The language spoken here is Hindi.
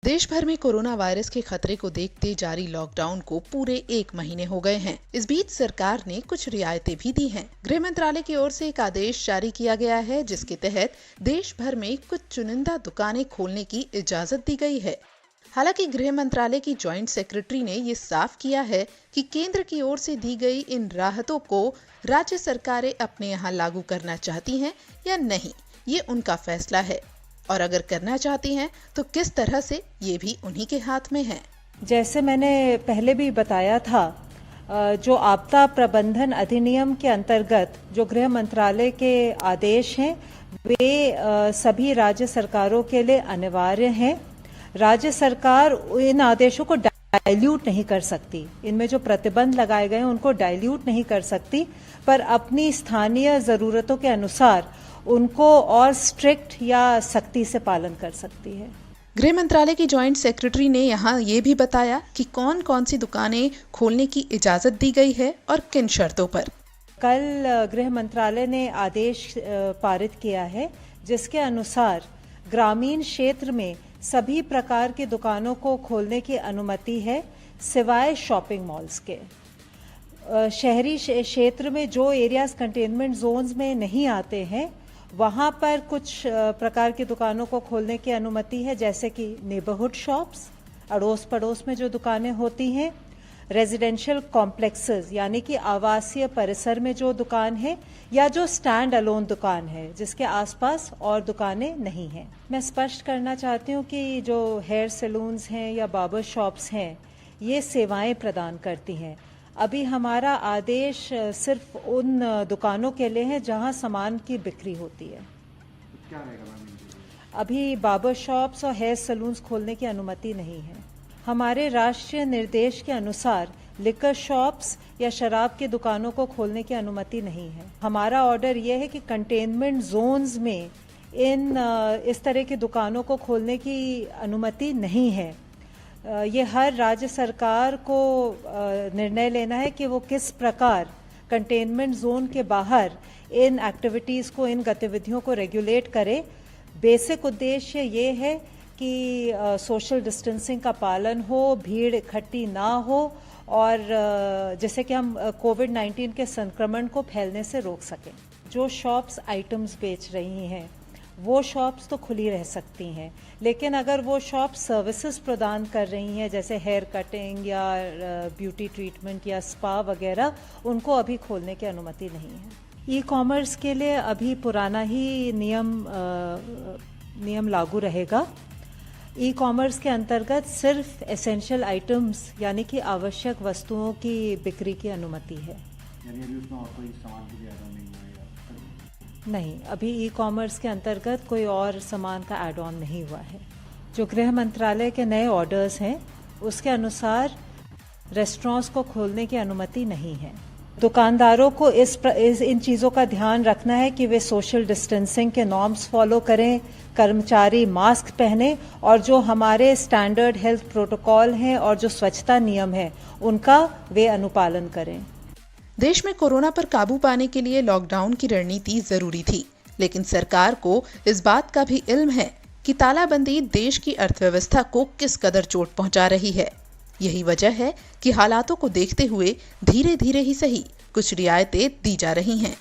देश भर में कोरोना वायरस के खतरे को देखते जारी लॉकडाउन को पूरे 1 महीने हो गए हैं। इस बीच सरकार ने कुछ रियायतें भी दी हैं। गृह मंत्रालय की ओर से एक आदेश जारी किया गया है, जिसके तहत देश भर में कुछ चुनिंदा दुकानें खोलने की इजाजत दी गई है। हालांकि गृह मंत्रालय की जॉइंट सेक्रेटरी ने ये साफ किया है कि केंद्र की ओर से दी गई इन राहतों को राज्य सरकारें अपने यहाँ लागू करना चाहती हैं या नहीं, ये उनका फैसला है, और अगर करना चाहती हैं तो किस तरह से, ये भी उन्हीं के हाथ में है। जैसे मैंने पहले भी बताया था, जो आपदा प्रबंधन अधिनियम के अंतर्गत जो गृह मंत्रालय के आदेश हैं वे सभी राज्य सरकारों के लिए अनिवार्य हैं। राज्य सरकार इन आदेशों को डाइल्यूट नहीं कर सकती, इनमें जो प्रतिबंध लगाए गए हैं उनको डाइल्यूट नहीं कर सकती, पर अपनी स्थानीय जरूरतों के अनुसार उनको और स्ट्रिक्ट या सख्ती से पालन कर सकती है। गृह मंत्रालय की जॉइंट सेक्रेटरी ने यहाँ ये भी बताया कि कौन कौन सी दुकानें खोलने की इजाजत दी गई है और किन शर्तों पर। कल गृह मंत्रालय ने आदेश पारित किया है, जिसके अनुसार ग्रामीण क्षेत्र में सभी प्रकार की दुकानों को खोलने की अनुमति है, सिवाय शॉपिंग मॉल्स के। शहरी क्षेत्र में जो एरियाज कंटेनमेंट जोन्स में नहीं आते हैं, वहाँ पर कुछ प्रकार की दुकानों को खोलने की अनुमति है, जैसे कि नेबरहुड शॉप्स, अड़ोस पड़ोस में जो दुकानें होती हैं, रेजिडेंशियल कॉम्प्लेक्सेस यानी कि आवासीय परिसर में जो दुकान है, या जो स्टैंड अलोन दुकान है जिसके आसपास और दुकानें नहीं हैं। मैं स्पष्ट करना चाहती हूँ कि जो हेयर सैलून्स हैं या बार्बर शॉप्स हैं, ये सेवाएं प्रदान करती हैं। अभी हमारा आदेश सिर्फ उन दुकानों के लिए है जहां सामान की बिक्री होती है। क्या रहेगा मैम? अभी बार्बर शॉप्स और हेयर सैलून्स खोलने की अनुमति नहीं है। हमारे राष्ट्रीय निर्देश के अनुसार लिकर शॉप्स या शराब की दुकानों को खोलने की अनुमति नहीं है। हमारा ऑर्डर यह है कि कंटेनमेंट जोन्स में इस तरह की दुकानों को खोलने की अनुमति नहीं है। ये हर राज्य सरकार को निर्णय लेना है कि वो किस प्रकार कंटेनमेंट जोन के बाहर इन एक्टिविटीज़ को, इन गतिविधियों को रेगुलेट करे। बेसिक उद्देश्य ये है कि सोशल डिस्टेंसिंग का पालन हो, भीड़ इकट्ठी ना हो, और जिससे कि हम कोविड-19 के संक्रमण को फैलने से रोक सकें। जो शॉप्स आइटम्स बेच रही हैं वो शॉप्स तो खुली रह सकती हैं, लेकिन अगर वो शॉप सर्विसेज प्रदान कर रही हैं, जैसे हेयर कटिंग या ब्यूटी ट्रीटमेंट या स्पा वगैरह, उनको अभी खोलने की अनुमति नहीं है। ई कॉमर्स के लिए अभी पुराना ही नियम लागू रहेगा। ई कॉमर्स के अंतर्गत सिर्फ एसेंशियल आइटम्स यानी कि आवश्यक वस्तुओं की बिक्री की अनुमति है। यानी अभी उसमें और कोई सामान भी ऐड ऑन नहीं हुआ है? नहीं, अभी ई कॉमर्स के अंतर्गत कोई और सामान का एड ऑन नहीं हुआ है। जो गृह मंत्रालय के नए ऑर्डर्स हैं उसके अनुसार रेस्टोरेंट्स को खोलने की अनुमति नहीं है। दुकानदारों को इन चीज़ों का ध्यान रखना है कि वे सोशल डिस्टेंसिंग के नॉर्म्स फॉलो करें, कर्मचारी मास्क पहने, और जो हमारे स्टैंडर्ड हेल्थ प्रोटोकॉल हैं और जो स्वच्छता नियम है उनका वे अनुपालन करें। देश में कोरोना पर काबू पाने के लिए लॉकडाउन की रणनीति जरूरी थी, लेकिन सरकार को इस बात का भी इल्म है कि तालाबंदी देश की अर्थव्यवस्था को किस कदर चोट पहुंचा रही है। यही वजह है कि हालातों को देखते हुए धीरे धीरे ही सही कुछ रियायतें दी जा रही हैं।